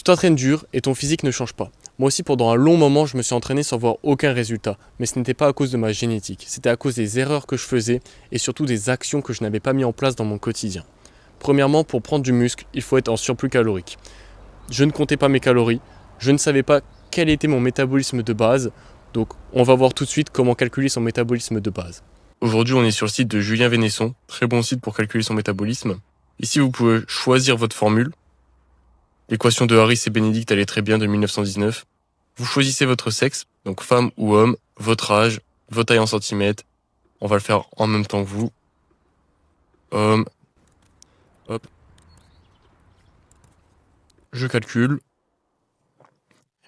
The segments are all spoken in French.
Tu t'entraînes dur et ton physique ne change pas. Moi aussi, pendant un long moment, je me suis entraîné sans voir aucun résultat. Mais ce n'était pas à cause de ma génétique, c'était à cause des erreurs que je faisais et surtout des actions que je n'avais pas mis en place dans mon quotidien. Premièrement, pour prendre du muscle, il faut être en surplus calorique. Je ne comptais pas mes calories, je ne savais pas quel était mon métabolisme de base, donc on va voir tout de suite comment calculer son métabolisme de base. Aujourd'hui, on est sur le site de Julien Vénesson, très bon site pour calculer son métabolisme. Ici, vous pouvez choisir votre formule. L'équation de Harris et Bénédicte, elle est très bien, de 1919. Vous choisissez votre sexe, donc femme ou homme, votre âge, votre taille en centimètres. On va le faire en même temps que vous. Homme. Hop. Je calcule.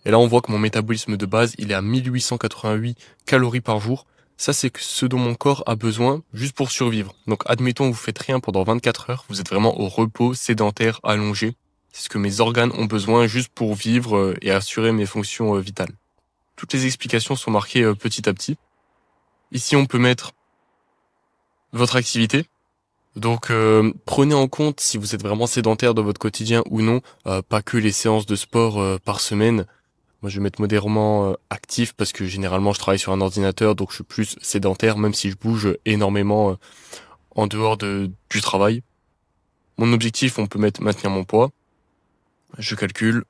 Et là, on voit que mon métabolisme de base, il est à 1888 calories par jour. Ça, c'est ce dont mon corps a besoin juste pour survivre. Donc, admettons, vous faites rien pendant 24 heures. Vous êtes vraiment au repos, sédentaire, allongé. C'est ce que mes organes ont besoin juste pour vivre et assurer mes fonctions vitales. Toutes les explications sont marquées petit à petit. Ici, on peut mettre votre activité. Donc, prenez en compte si vous êtes vraiment sédentaire dans votre quotidien ou non, pas que les séances de sport par semaine. Moi, je vais mettre modérément actif parce que généralement, je travaille sur un ordinateur, donc je suis plus sédentaire, même si je bouge énormément en dehors du travail. Mon objectif, on peut mettre maintenir mon poids. Je calcule.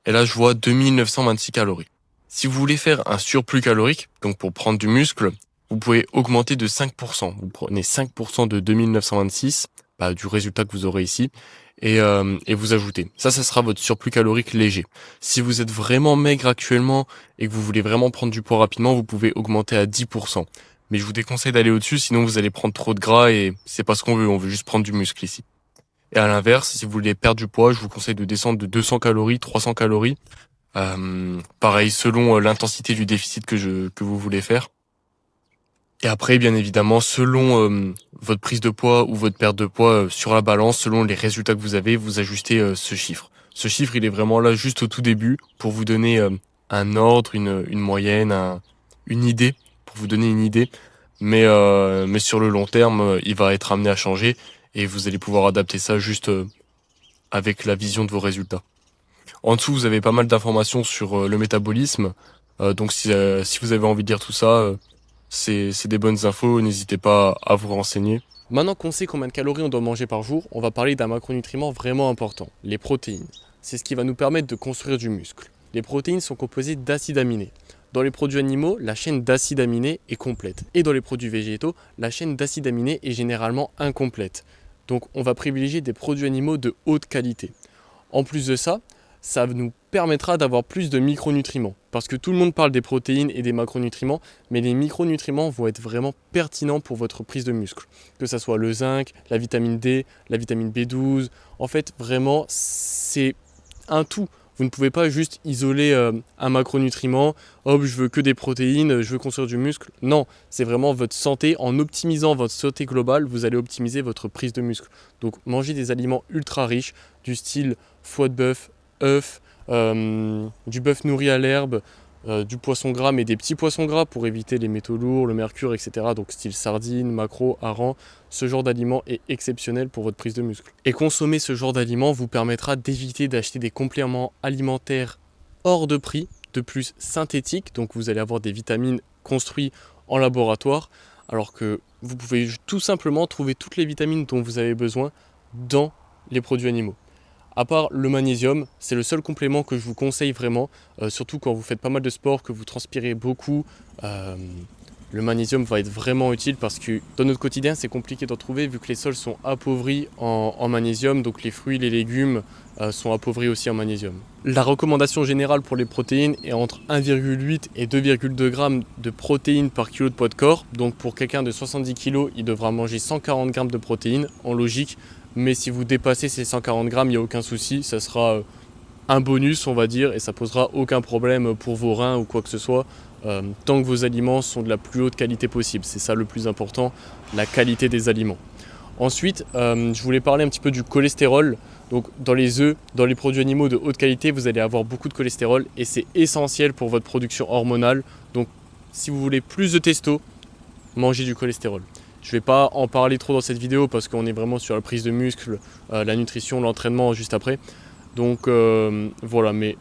Et là, je vois 2926 calories. Si vous voulez faire un surplus calorique, donc pour prendre du muscle, vous pouvez augmenter de 5%. Vous prenez 5% de 2926, du résultat que vous aurez ici, et vous ajoutez. Ça sera votre surplus calorique léger. Si vous êtes vraiment maigre actuellement et que vous voulez vraiment prendre du poids rapidement, vous pouvez augmenter à 10%. Mais je vous déconseille d'aller au-dessus, sinon vous allez prendre trop de gras et c'est pas ce qu'on veut juste prendre du muscle ici. Et à l'inverse, si vous voulez perdre du poids, je vous conseille de descendre de 200 calories, 300 calories. Pareil, selon l'intensité du déficit que vous voulez faire. Et après, bien évidemment, selon votre prise de poids ou votre perte de poids sur la balance, selon les résultats que vous avez, vous ajustez ce chiffre. Ce chiffre, il est vraiment là juste au tout début pour vous donner un ordre, une moyenne, une idée, pour vous donner une idée. Mais sur le long terme, il va être amené à changer et vous allez pouvoir adapter ça juste avec la vision de vos résultats. En dessous, vous avez pas mal d'informations sur le métabolisme. Donc si vous avez envie de lire tout ça, c'est des bonnes infos, n'hésitez pas à vous renseigner. Maintenant qu'on sait combien de calories on doit manger par jour, on va parler d'un macronutriment vraiment important, les protéines. C'est ce qui va nous permettre de construire du muscle. Les protéines sont composées d'acides aminés. Dans les produits animaux, la chaîne d'acides aminés est complète. Et dans les produits végétaux, la chaîne d'acides aminés est généralement incomplète. Donc on va privilégier des produits animaux de haute qualité. En plus de ça, ça nous permettra d'avoir plus de micronutriments. Parce que tout le monde parle des protéines et des macronutriments, mais les micronutriments vont être vraiment pertinents pour votre prise de muscle. Que ce soit le zinc, la vitamine D, la vitamine B12. En fait, vraiment, c'est un tout. Vous ne pouvez pas juste isoler un macronutriment, hop, je veux que des protéines, je veux construire du muscle. Non, c'est vraiment votre santé. En optimisant votre santé globale, vous allez optimiser votre prise de muscle. Donc, mangez des aliments ultra riches, du style foie de bœuf, œufs, du bœuf nourri à l'herbe, du poisson gras, mais des petits poissons gras pour éviter les métaux lourds, le mercure, etc. Donc style sardines, maquereaux, harengs. Ce genre d'aliment est exceptionnel pour votre prise de muscle. Et consommer ce genre d'aliment vous permettra d'éviter d'acheter des compléments alimentaires hors de prix, de plus synthétiques. Donc vous allez avoir des vitamines construites en laboratoire, alors que vous pouvez tout simplement trouver toutes les vitamines dont vous avez besoin dans les produits animaux. À part le magnésium, c'est le seul complément que je vous conseille vraiment, surtout quand vous faites pas mal de sport, que vous transpirez beaucoup. Le magnésium va être vraiment utile parce que dans notre quotidien, c'est compliqué d'en trouver vu que les sols sont appauvris en magnésium, donc les fruits, les légumes sont appauvris aussi en magnésium. La recommandation générale pour les protéines est entre 1,8 et 2,2 g de protéines par kilo de poids de corps. Donc pour quelqu'un de 70 kg, il devra manger 140 g de protéines en logique. Mais si vous dépassez ces 140 grammes, il n'y a aucun souci, ça sera un bonus on va dire et ça posera aucun problème pour vos reins ou quoi que ce soit tant que vos aliments sont de la plus haute qualité possible. C'est ça le plus important, la qualité des aliments. Ensuite, je voulais parler un petit peu du cholestérol. Donc dans les œufs, dans les produits animaux de haute qualité, vous allez avoir beaucoup de cholestérol et c'est essentiel pour votre production hormonale. Donc si vous voulez plus de testo, mangez du cholestérol. Je ne vais pas en parler trop dans cette vidéo parce qu'on est vraiment sur la prise de muscle, la nutrition, l'entraînement juste après. Donc voilà, mais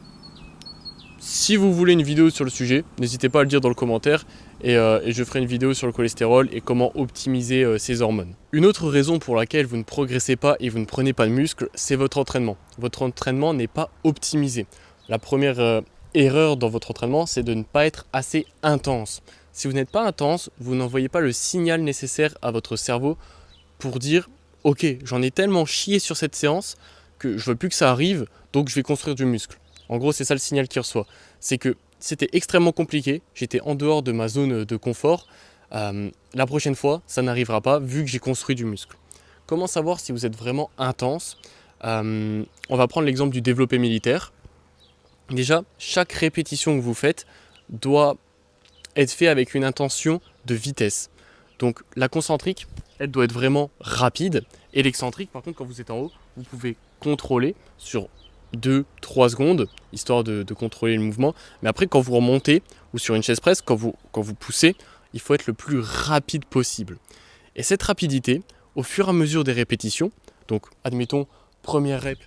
si vous voulez une vidéo sur le sujet, n'hésitez pas à le dire dans le commentaire et je ferai une vidéo sur le cholestérol et comment optimiser ces hormones. Une autre raison pour laquelle vous ne progressez pas et vous ne prenez pas de muscle, c'est votre entraînement. Votre entraînement n'est pas optimisé. La première erreur dans votre entraînement, c'est de ne pas être assez intense. Si vous n'êtes pas intense, vous n'envoyez pas le signal nécessaire à votre cerveau pour dire « Ok, j'en ai tellement chié sur cette séance que je veux plus que ça arrive, donc je vais construire du muscle. » En gros, c'est ça le signal qu'il reçoit. C'est que c'était extrêmement compliqué, j'étais en dehors de ma zone de confort. La prochaine fois, ça n'arrivera pas vu que j'ai construit du muscle. Comment savoir si vous êtes vraiment intense? On va prendre l'exemple du développé militaire. Déjà, chaque répétition que vous faites doit être faite avec une intention de vitesse. Donc la concentrique, elle doit être vraiment rapide. Et l'excentrique, par contre, quand vous êtes en haut, vous pouvez contrôler sur 2-3 secondes, histoire de contrôler le mouvement. Mais après, quand vous remontez, ou sur une chaise presse, quand vous poussez, il faut être le plus rapide possible. Et cette rapidité, au fur et à mesure des répétitions, donc admettons, première rep,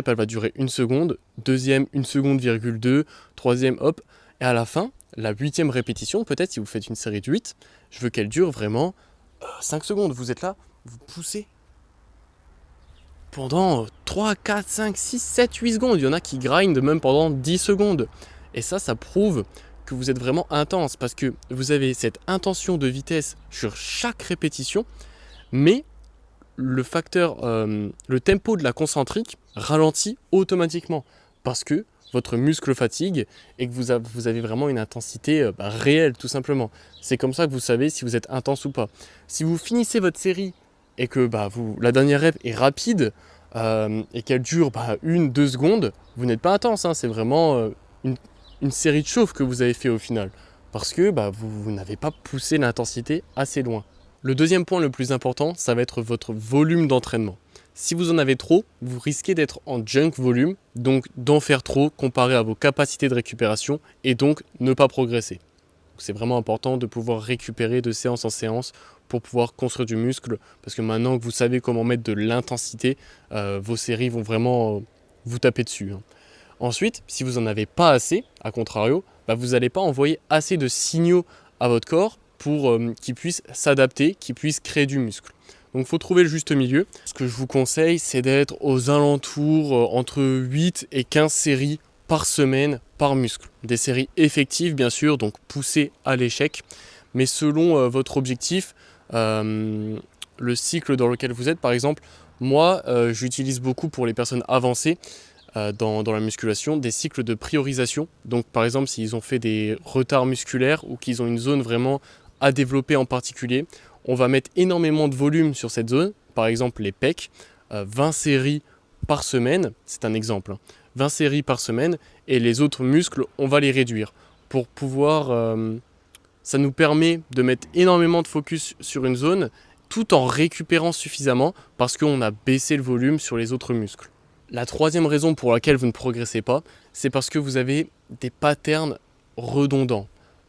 elle va durer 1 seconde, deuxième 1 seconde,2, troisième hop, et à la fin, la 8e répétition, peut-être si vous faites une série de 8, je veux qu'elle dure vraiment 5 secondes. Vous êtes là, vous poussez pendant 3, 4, 5, 6, 7, 8 secondes. Il y en a qui grindent même pendant 10 secondes. Et ça prouve que vous êtes vraiment intense parce que vous avez cette intention de vitesse sur chaque répétition, mais le facteur, le tempo de la concentrique ralentit automatiquement parce que votre muscle fatigue et que vous avez vraiment une intensité réelle tout simplement. C'est comme ça que vous savez si vous êtes intense ou pas. Si vous finissez votre série et que la dernière rep est rapide et qu'elle dure 1-2 secondes, vous n'êtes pas intense, hein, c'est vraiment une série de chauffe que vous avez fait au final parce que vous n'avez pas poussé l'intensité assez loin. Le deuxième point le plus important, ça va être votre volume d'entraînement. Si vous en avez trop, vous risquez d'être en junk volume, donc d'en faire trop comparé à vos capacités de récupération et donc ne pas progresser. C'est vraiment important de pouvoir récupérer de séance en séance pour pouvoir construire du muscle parce que maintenant que vous savez comment mettre de l'intensité, vos séries vont vraiment vous taper dessus. Ensuite, si vous n'en avez pas assez, à contrario, vous n'allez pas envoyer assez de signaux à votre corps pour qu'il puisse s'adapter, qu'il puisse créer du muscle. Donc il faut trouver le juste milieu. Ce que je vous conseille, c'est d'être aux alentours entre 8 et 15 séries par semaine par muscle. Des séries effectives bien sûr, donc poussées à l'échec, mais selon votre objectif, le cycle dans lequel vous êtes. Par exemple, moi j'utilise beaucoup pour les personnes avancées dans la musculation des cycles de priorisation. Donc par exemple s'ils ont fait des retards musculaires ou qu'ils ont une zone vraiment à développer en particulier, on va mettre énormément de volume sur cette zone, par exemple les pecs, 20 séries par semaine, c'est un exemple, 20 séries par semaine, et les autres muscles, on va les réduire pour pouvoir, ça nous permet de mettre énormément de focus sur une zone tout en récupérant suffisamment parce qu'on a baissé le volume sur les autres muscles. La troisième raison pour laquelle vous ne progressez pas, c'est parce que vous avez des patterns redondants.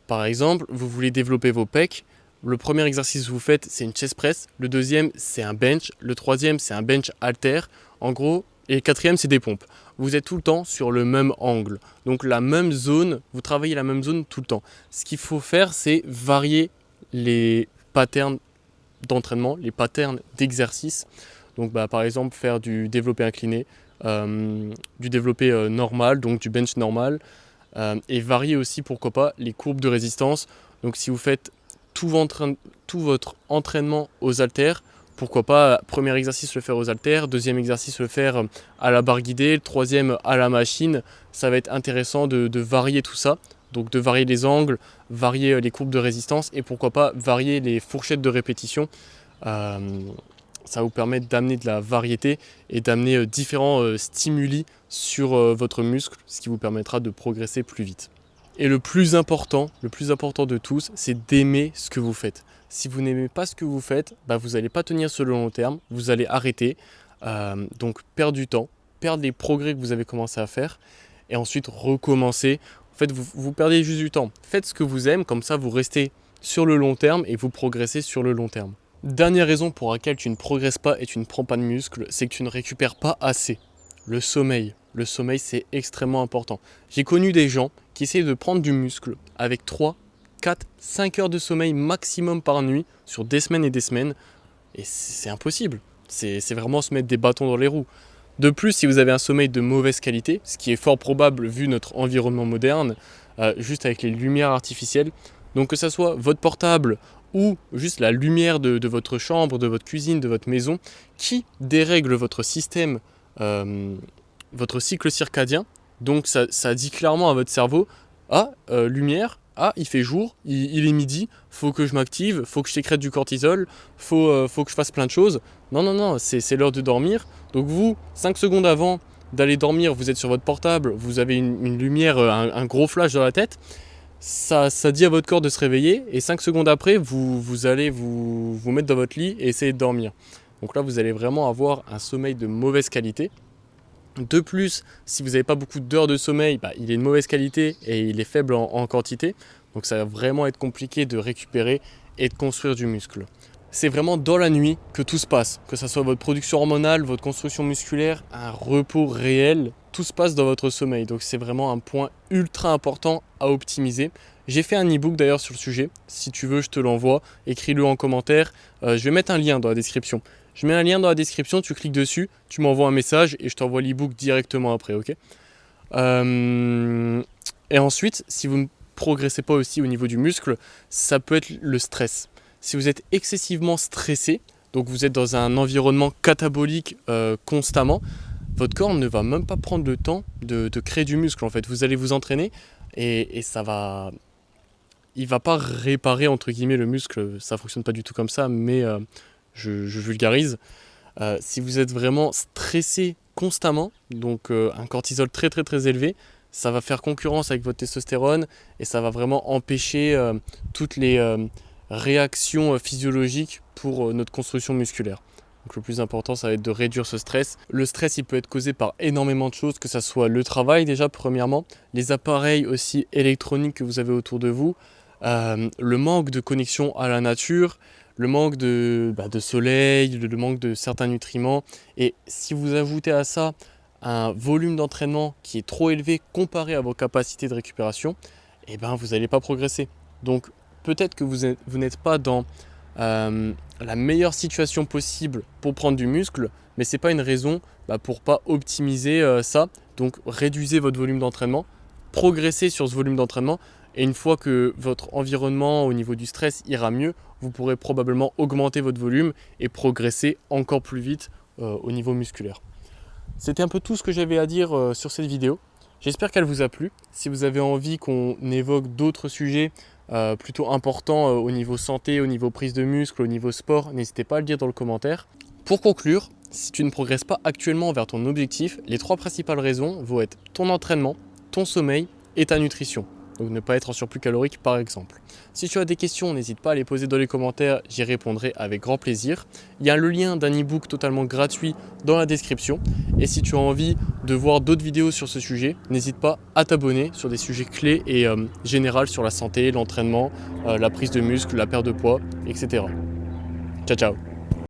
Par exemple, vous voulez développer vos pecs, le premier exercice que vous faites, c'est une chest press, le deuxième, c'est un bench, le troisième, c'est un bench halter, en gros, et le quatrième, c'est des pompes. Vous êtes tout le temps sur le même angle, donc la même zone, vous travaillez la même zone tout le temps. Ce qu'il faut faire, c'est varier les patterns d'entraînement, les patterns d'exercice. Donc par exemple, faire du développé incliné, du développé normal, donc du bench normal, et varier aussi, pourquoi pas, les courbes de résistance. Donc si vous faites tout votre entraînement aux haltères, pourquoi pas, premier exercice le faire aux haltères, deuxième exercice le faire à la barre guidée, le troisième à la machine. Ça va être intéressant de varier tout ça, donc de varier les angles, varier les courbes de résistance et pourquoi pas varier les fourchettes de répétition. Ça va vous permettre d'amener de la variété et d'amener différents stimuli sur votre muscle, ce qui vous permettra de progresser plus vite. Et le plus important de tous, c'est d'aimer ce que vous faites. Si vous n'aimez pas ce que vous faites, vous n'allez pas tenir sur le long terme, vous allez arrêter, donc perdre du temps, perdre les progrès que vous avez commencé à faire et ensuite recommencer. En fait, vous perdez juste du temps. Faites ce que vous aimez, comme ça vous restez sur le long terme et vous progressez sur le long terme. Dernière raison pour laquelle tu ne progresses pas et tu ne prends pas de muscle, c'est que tu ne récupères pas assez. Le sommeil. Le sommeil, c'est extrêmement important. J'ai connu des gens qui essayaient de prendre du muscle avec 3, 4, 5 heures de sommeil maximum par nuit sur des semaines et des semaines. Et c'est impossible. C'est vraiment se mettre des bâtons dans les roues. De plus, si vous avez un sommeil de mauvaise qualité, ce qui est fort probable vu notre environnement moderne, juste avec les lumières artificielles, donc que ce soit votre portable ou juste la lumière de votre chambre, de votre cuisine, de votre maison, qui dérègle votre système, votre cycle circadien. Donc ça dit clairement à votre cerveau, lumière, il fait jour, il est midi, faut que je m'active, faut que je sécrète du cortisol, faut que je fasse plein de choses. Non, c'est l'heure de dormir. Donc vous, 5 secondes avant d'aller dormir, vous êtes sur votre portable, vous avez une lumière, un gros flash dans la tête. Ça dit à votre corps de se réveiller et 5 secondes après, vous allez vous mettre dans votre lit et essayer de dormir. Donc là, vous allez vraiment avoir un sommeil de mauvaise qualité. De plus, si vous n'avez pas beaucoup d'heures de sommeil, il est de mauvaise qualité et il est faible en quantité. Donc ça va vraiment être compliqué de récupérer et de construire du muscle. C'est vraiment dans la nuit que tout se passe, que ce soit votre production hormonale, votre construction musculaire, un repos réel, tout se passe dans votre sommeil. Donc c'est vraiment un point ultra important à optimiser. J'ai fait un e-book d'ailleurs sur le sujet, si tu veux je te l'envoie, écris-le en commentaire, je vais mettre un lien dans la description. Je mets un lien dans la description, tu cliques dessus, tu m'envoies un message et je t'envoie l'e-book directement après, ok? Et ensuite, si vous ne progressez pas aussi au niveau du muscle, ça peut être le stress. Si vous êtes excessivement stressé, donc vous êtes dans un environnement catabolique constamment, votre corps ne va même pas prendre le temps de créer du muscle en fait. Vous allez vous entraîner et ça va... Il ne va pas réparer entre guillemets le muscle, ça ne fonctionne pas du tout comme ça, mais je vulgarise. Si vous êtes vraiment stressé constamment, donc un cortisol très très très élevé, ça va faire concurrence avec votre testostérone et ça va vraiment empêcher toutes les réactions physiologiques pour notre construction musculaire. Donc le plus important, ça va être de réduire ce stress. Le stress, il peut être causé par énormément de choses, que ce soit le travail déjà premièrement, les appareils aussi électroniques que vous avez autour de vous, le manque de connexion à la nature, le manque de soleil, le manque de certains nutriments. Et si vous ajoutez à ça un volume d'entraînement qui est trop élevé comparé à vos capacités de récupération, vous n'allez pas progresser. Donc peut-être que vous n'êtes pas dans la meilleure situation possible pour prendre du muscle, mais ce n'est pas une raison pour ne pas optimiser ça. Donc réduisez votre volume d'entraînement, progressez sur ce volume d'entraînement, et une fois que votre environnement au niveau du stress ira mieux, vous pourrez probablement augmenter votre volume et progresser encore plus vite au niveau musculaire. C'était un peu tout ce que j'avais à dire sur cette vidéo. J'espère qu'elle vous a plu. Si vous avez envie qu'on évoque d'autres sujets plutôt importants au niveau santé, au niveau prise de muscle, au niveau sport, n'hésitez pas à le dire dans le commentaire. Pour conclure, si tu ne progresses pas actuellement vers ton objectif, les 3 principales raisons vont être ton entraînement, ton sommeil et ta nutrition. Donc ne pas être en surplus calorique par exemple. Si tu as des questions, n'hésite pas à les poser dans les commentaires, j'y répondrai avec grand plaisir. Il y a le lien d'un e-book totalement gratuit dans la description. Et si tu as envie de voir d'autres vidéos sur ce sujet, n'hésite pas à t'abonner sur des sujets clés et généraux sur la santé, l'entraînement, la prise de muscle, la perte de poids, etc. Ciao ciao.